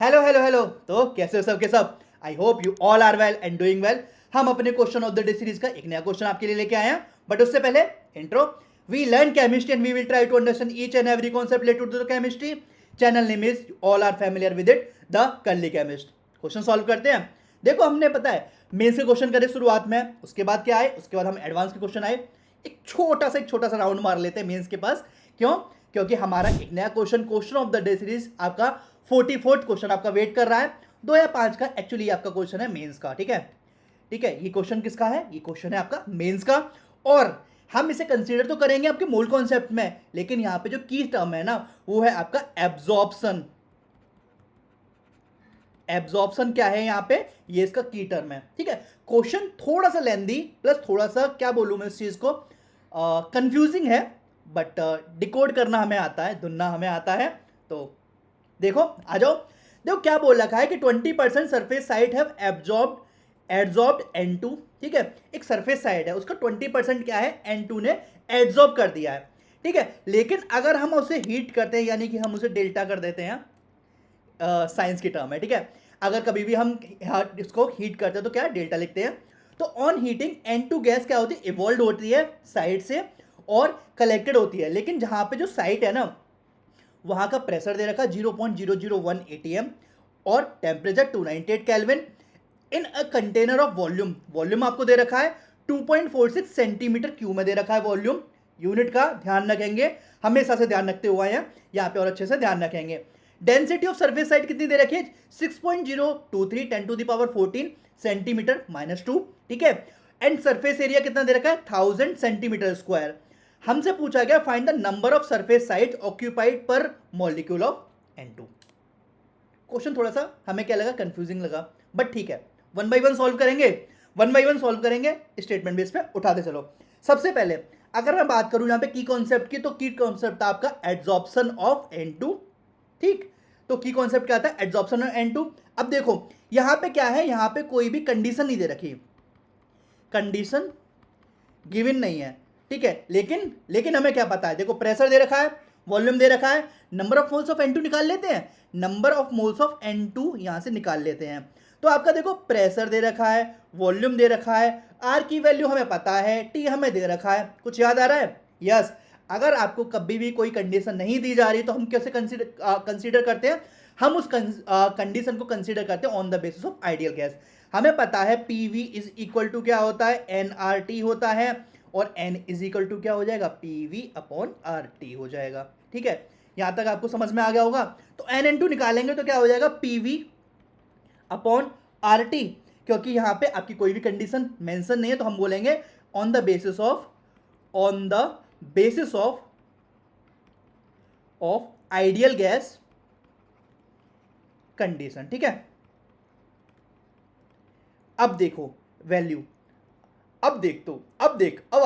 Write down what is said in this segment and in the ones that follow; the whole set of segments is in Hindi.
Hello hello hello. तो कैसे हो सब के सब? I hope you all are well and doing well. हम अपने question of the day series का एक नया क्वेश्चन आपके लिए लेके आए हैं, बट उससे पहले intro. We learn chemistry and we will try to understand each and every concept related to the chemistry. Channel name is all are familiar with it, the curly chemist. Question solve करते हैं। देखो, हमने पता है मेंस के क्वेश्चन करे शुरुआत में, उसके बाद क्या आए, उसके बाद हम एडवांस के क्वेश्चन आए। एक छोटा सा राउंड मार लेते हैं मेंस के पास। क्यों? क्योंकि हमारा एक नया question of the day series आपका 44th क्वेश्चन आपका वेट कर रहा है। 2 या 5 का एक्चुअली आपका क्वेश्चन है मेंस का। ठीक है, ठीक है। ये क्वेश्चन किसका है? ये क्वेश्चन है आपका मेंस का। और हम इसे कंसीडर तो करेंगे आपके मूल कॉन्सेप्ट में, लेकिन यहां पे जो की टर्म है ना, वो है आपका एब्जॉर्प्शन। एब्जॉर्प्शन क्या है यहां पे? ये इसका की टर्म है। ठीक है, क्वेश्चन थोड़ा सा लेंदी प्लस थोड़ा सा क्या बोलूं मैं इस चीज को, कंफ्यूजिंग है, बट डिकोड करना हमें आता है, धुनना हमें आता है। तो देखो, आ जाओ। देखो क्या बोल रखा है कि 20% सरफेस साइड है एब्जॉर्ब्ड N2। ठीक है, एक सरफेस साइड है, उसका 20% क्या है, N2 ने एब्जॉर्ब कर दिया है। ठीक है, लेकिन अगर हम उसे हीट करते हैं, यानी कि हम उसे डेल्टा कर देते हैं, साइंस की टर्म है। ठीक है, अगर कभी भी हम इसको हीट करते हैं तो क्या डेल्टा लिखते हैं। तो ऑन हीटिंग N2 गैस क्या होती है, इवॉल्व होती है साइड से और कलेक्टेड होती है। लेकिन जहां पे जो साइट है ना, वहां का प्रेशर दे रखा 0.001 atm और temperature 298 kelvin in a container of volume. Volume आपको दे रखा है 2.46 सेंटीमीटर क्यूब में दे रखा है वॉल्यूम। यूनिट का ध्यान रखेंगे, हमेशा से ध्यान रखते हुए हैं यहाँ पे, और अच्छे से ध्यान रखेंगे। डेंसिटी ऑफ सरफेस साइड कितनी दे रखी है? 6.023 10⁻14 सेंटीमीटर -2। ठीक है, एंड सरफेस एरिया कितना दे रखा है? 1000 सेंटीमीटर स्क्वायर। हमसे पूछा गया find the number of surface side occupied पर मॉलिक्यूल ऑफ N2। क्वेश्चन थोड़ा सा हमें क्या लगा, कंफ्यूजिंग लगा, बट ठीक है, वन बाई वन सॉल्व करेंगे। स्टेटमेंट बेस पे उठाते चलो। सबसे पहले अगर मैं बात करूं यहां पे की कॉन्सेप्ट की, तो की कॉन्सेप्ट था आपका एड्सॉर्प्शन ऑफ N2। ठीक, तो की कॉन्सेप्ट क्या था? Adsorption of N2। अब देखो यहां पे क्या है, यहां पे कोई भी कंडीशन नहीं दे रखी, कंडीशन गिवन नहीं है। ठीक है, लेकिन लेकिन हमें क्या पता है, देखो प्रेशर दे रखा है, वॉल्यूम दे रखा है, number of moles of N2 निकाल लेते हैं। Number of moles of N2 यहां से निकाल लेते हैं। तो आपका देखो प्रेशर दे रखा है, वॉल्यूम दे रखा है, आर की वैल्यू हमें पता है, टी हमें दे रखा है। कुछ याद आ रहा है? यस। अगर आपको कभी भी कोई कंडीशन नहीं दी जा रही तो हम कैसे कंसीडर करते हैं? हम उस कंडीशन को कंसीडर करते हैं on the basis of ideal gas. हमें पता है पीवी इज इक्वल टू क्या होता है, एनआरटी होता है, और n इज इक्वल टू क्या हो जाएगा, पीवी अपॉन आर टी हो जाएगा। ठीक है, यहां तक आपको समझ में आ गया होगा। तो n/2 निकालेंगे तो क्या हो जाएगा, पीवी अपॉन आर टी। क्योंकि यहां पे आपकी कोई भी कंडीशन मेंशन नहीं है, तो हम बोलेंगे on the basis of ideal gas condition. ठीक है, अब देखो वैल्यू, अब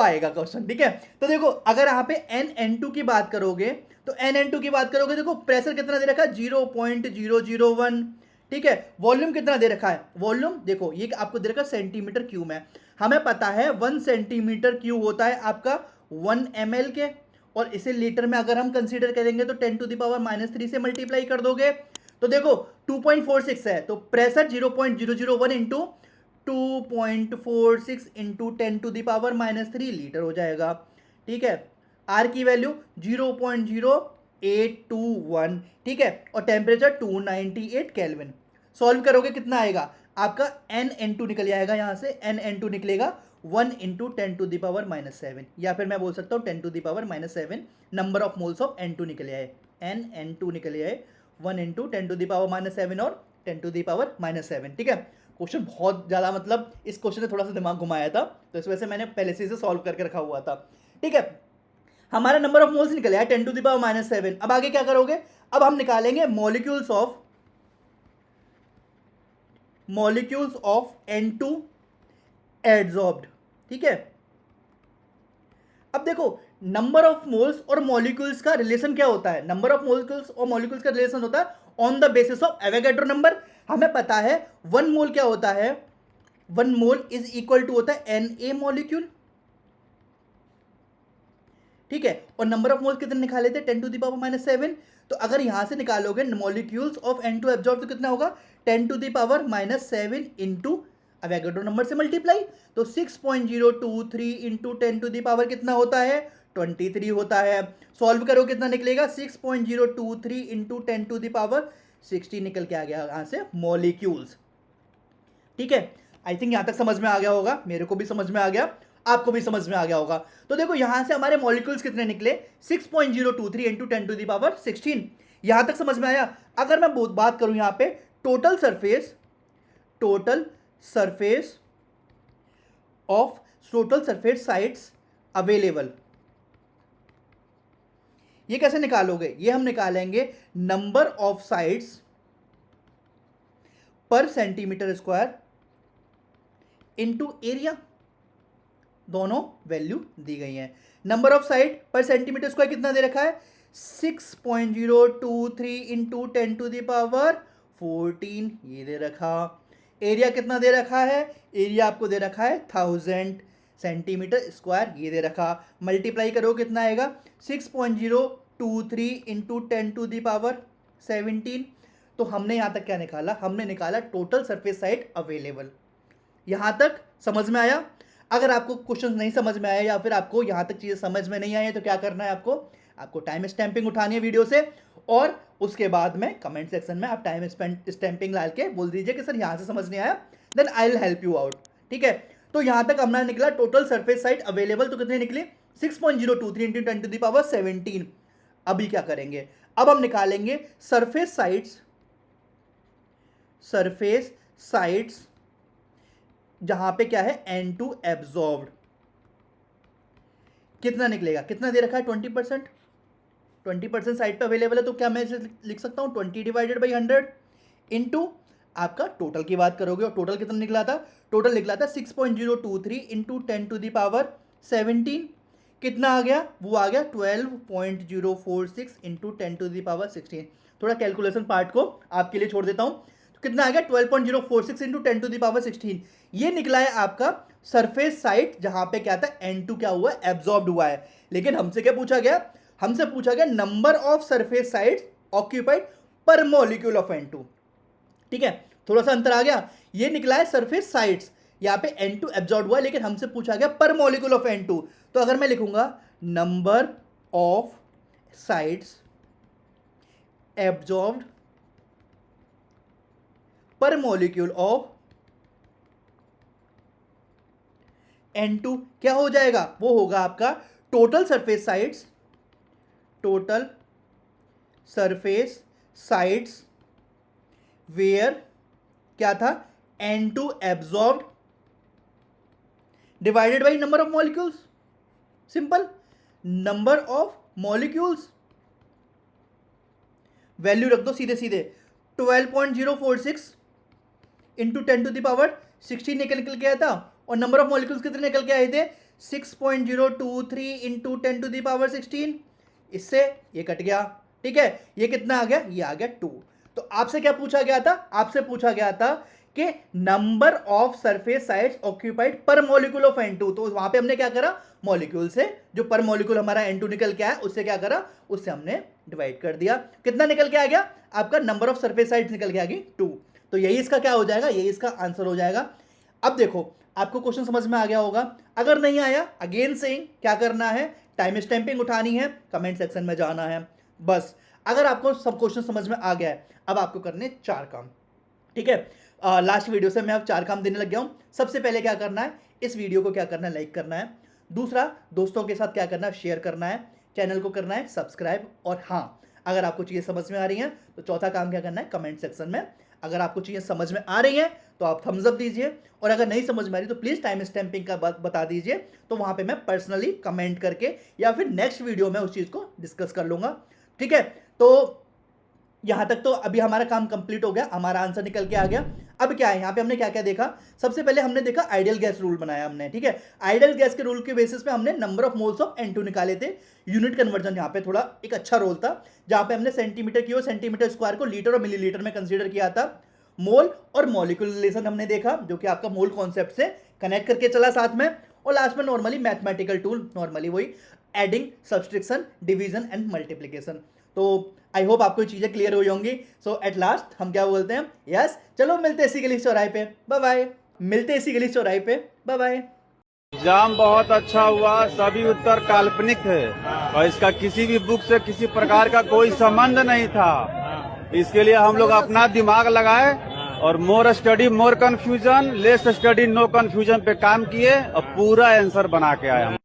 आएगा क्वेश्चन। ठीक है, तो देखो अगर यहां पे N/2 की बात करोगे, तो N/2 की बात करोगे, देखो प्रेशर कितना दे रखा है, 0.001। ठीक है, वॉल्यूम कितना दे रखा है, वॉल्यूम देखो ये आपको दे रखा है सेंटीमीटर क्यूब में। हमें पता है 1 सेंटीमीटर क्यूब होता है आपका 1 ml के, और इसे लीटर में अगर हम कंसीडर करेंगे तो 10⁻³ से मल्टीप्लाई कर दोगे, तो देखो 2.46 है, तो प्रेशर 0.001 इंटू 2.46 इंटू 10⁻³ लीटर हो जाएगा। ठीक है, आर की वैल्यू 0.0821। ठीक है, और टेम्परेचर 298 केल्विन। सॉल्व करोगे कितना आएगा आपका, N/2 निकल जाएगा, यहां से N/2 निकलेगा 1 इंटू 10⁻⁷, या फिर मैं बोल सकता हूँ 10⁻⁷ number of moles of N2 निकल आए, N/2 निकल आए 1 इंटू 10⁻⁷ और 10⁻⁷। ठीक है, क्वेश्चन बहुत ज़्यादा, मतलब इस क्वेश्चन ने थोड़ा सा दिमाग घुमाया था, तो इस वजह से मैंने पहले से इसे सॉल्व करके रखा हुआ था। ठीक है, हमारा नंबर ऑफ मोल्स निकल आया 10⁻⁷। अब आगे क्या करोगे, अब हम निकालेंगे मॉलिक्यूल्स ऑफ N2 एड्सॉर्ब्ड। ठीक है, अब देखो नंबर ऑफ मोल्स और मॉलिक्यूल्स का रिलेशन क्या होता है, नंबर ऑफ मॉलिक्यूल्स और मॉलिक्यूल्स का रिलेशन होता है on the basis of Avogadro number. हमें पता है 1 मोल क्या होता है, 1 मोल इज इक्वल टू होता है Na मॉलिक्यूल। ठीक है, और नंबर ऑफ मोल्स कितने निकाले थे 10⁻⁻7। तो अगर यहां से निकालोगे मॉलिक्यूल्स ऑफ N2 एब्जॉर्ब तो कितना होगा 10⁻⁻7 इंटू अवोगाड्रो नंबर से मल्टीप्लाई, तो 6.023 इंटू 10 कितना होता है 23 होता है। सॉल्व करो कितना निकलेगा 6.023 इंटू 10⁻60 निकल के आ गया यहां से मॉलिक्यूल्स। ठीक है, आई थिंक यहां तक समझ में आ गया होगा, मेरे को भी समझ में आ गया, आपको भी समझ में आ गया होगा। तो देखो यहां से हमारे मॉलिक्यूल्स कितने निकले 6.023 इंटू 10⁻16। यहां तक समझ में आया। अगर मैं बात करूं यहां पे टोटल सरफेस साइट्स अवेलेबल, ये कैसे निकालोगे, ये हम निकालेंगे नंबर ऑफ साइट्स पर सेंटीमीटर स्क्वायर इंटू एरिया, दोनों वैल्यू दी गई हैं। नंबर ऑफ साइट पर सेंटीमीटर स्क्वायर कितना दे रखा है 6.023 इंटू 10⁻14 ये दे रखा। एरिया कितना दे रखा है, एरिया आपको दे रखा है 1000 सेंटीमीटर स्क्वायर ये दे रखा। मल्टीप्लाई करो कितना आएगा 6.023 इंटू 10⁻17। तो हमने यहां तक क्या निकाला, हमने निकाला टोटल सरफेस साइट अवेलेबल। यहां तक समझ में आया। अगर आपको क्वेश्चन नहीं समझ में आया या फिर आपको यहां तक चीजें समझ में नहीं आई है तो क्या करना है आपको टाइम स्टैंपिंग उठानी है वीडियो से, और उसके बाद में कमेंट सेक्शन में आप टाइम स्टैंपिंग डाल के बोल दीजिए कि सर यहां से समझ नहीं आया, then I will help you out. ठीक है, तो यहां तक हमने निकला टोटल सरफेस साइट अवेलेबल, तो कितने निकले 6.023 इंटू 10⁻17। अभी क्या करेंगे, अब हम निकालेंगे सरफेस साइट्स जहां पे क्या है N2 एब्जॉर्ब्ड, कितना निकलेगा, कितना दे रखा है 20% साइड पे अवेलेबल है, तो क्या मैं इसे लिख सकता हूं 20/100 इंटू आपका टोटल की बात करोगे, और टोटल कितना निकला था, टोटल निकला था 6.023 इंटू 10⁻17। कितना आ गया, वो आ गया 12.046 इंटू 10⁻16। थोड़ा कैलकुलेशन पार्ट को आपके लिए छोड़ देता हूं, तो कितना आ गया 12.046 इंटू 10⁻16। ये निकला है आपका सरफेस साइट जहां पे क्या था N2 क्या हुआ एब्जॉर्ब्ड हुआ है। लेकिन हमसे क्या पूछा गया, हमसे पूछा गया number of surface sites occupied पर मॉलिक्यूल ऑफ N2। ठीक है, थोड़ा सा अंतर आ गया, ये निकला है सरफेस साइट्स, यहां पे N2 एब्जॉर्ब हुआ है, लेकिन हमसे पूछा गया पर मॉलिक्यूल ऑफ N2। तो अगर मैं लिखूंगा नंबर ऑफ साइट्स एब्जॉर्ब्ड पर मॉलिक्यूल ऑफ N2 क्या हो जाएगा, वो होगा आपका टोटल सरफेस साइट्स वेयर क्या था N2 absorbed divided by number of molecules. Simple, number of molecules value रख दो सीधे सीधे 12.046 इंटू 10⁻16 निकल के आया था, और नंबर ऑफ मॉलिक्यूल्स कितने निकल के आए थे 6.023 इंटू 10⁻16। इससे ये कट गया। ठीक है, ये कितना आ गया, ये आ गया 2। तो आपसे क्या पूछा गया था, आपसे पूछा गया था कि number of surface sites occupied पर मॉलिक्यूल ऑफ N2। तो वहां पे हमने क्या करा, मॉलिक्यूल से जो पर मॉलिक्यूल हमारा N2 निकल के आया उससे क्या करा, उससे हमने डिवाइड कर दिया। कितना निकल के आ गया आपका, नंबर ऑफ सरफेस साइट्स निकल के आ गई 2। तो यही इसका क्या हो जाएगा, यही इसका आंसर हो जाएगा। अब देखो आपको क्वेश्चन समझ में आ गया होगा, अगर नहीं आया अगेन सेइंग क्या करना है, टाइम स्टैंपिंग उठानी है, कमेंट सेक्शन में जाना है बस। अगर आपको सब क्वेश्चन समझ में आ गया है, अब आपको करने 4 काम। ठीक है, लास्ट वीडियो से मैं अब 4 काम देने लग गया हूं। सबसे पहले क्या करना है, इस वीडियो को क्या करना है, लाइक करना है। दूसरा, दोस्तों के साथ क्या करना है, शेयर करना है। चैनल को करना है सब्सक्राइब। और हाँ, अगर आपको चीज़ें समझ में आ रही हैं तो चौथा काम क्या करना है, कमेंट सेक्शन में अगर आपको चीज़ें समझ में आ रही हैं तो आप थम्स अप दीजिए, और अगर नहीं समझ में आ रही तो प्लीज़ टाइम स्टैंपिंग का बात बता दीजिए, तो वहाँ पे मैं पर्सनली कमेंट करके या फिर नेक्स्ट वीडियो में उस चीज़ को डिस्कस कर लूँगा। ठीक है, तो यहाँ तक तो अभी हमारा काम कंप्लीट हो गया, हमारा आंसर निकल के आ गया। अब क्या है, यहाँ पे हमने क्या क्या देखा, सबसे पहले हमने देखा आइडियल गैस रूल बनाया हमने। ठीक है, आइडियल गैस के रूल के बेसिस पे हमने number of moles of N2 निकाले थे। यूनिट कन्वर्जन यहाँ पे थोड़ा एक अच्छा रोल था, जहाँ पे हमने सेंटीमीटर की और सेंटीमीटर स्क्वायर को लीटर और मिलीलीटर में कंसीडर किया था। मोल और मॉलिक्यूल रिलेशन हमने देखा, जो कि आपका मोल कॉन्सेप्ट से कनेक्ट करके चला साथ में, और लास्ट में नॉर्मली मैथमेटिकल टूल, नॉर्मली वही adding, subtraction, division and multiplication. तो आई होप आपको चीजें क्लियर हुई होंगी। सो एट लास्ट हम क्या बोलते हैं, यस चलो मिलते हैं इसी गली चौराहे पे, बाय बाय। मिलते हैं इसी गली चौराहे पे, बाय बाय। एग्जाम बहुत अच्छा हुआ, सभी उत्तर काल्पनिक थे और इसका किसी भी बुक से किसी प्रकार का कोई संबंध नहीं था। इसके लिए हम लोग अपना दिमाग लगाए और more study more confusion, less study no confusion पे काम किए और पूरा आंसर बना के आए हम।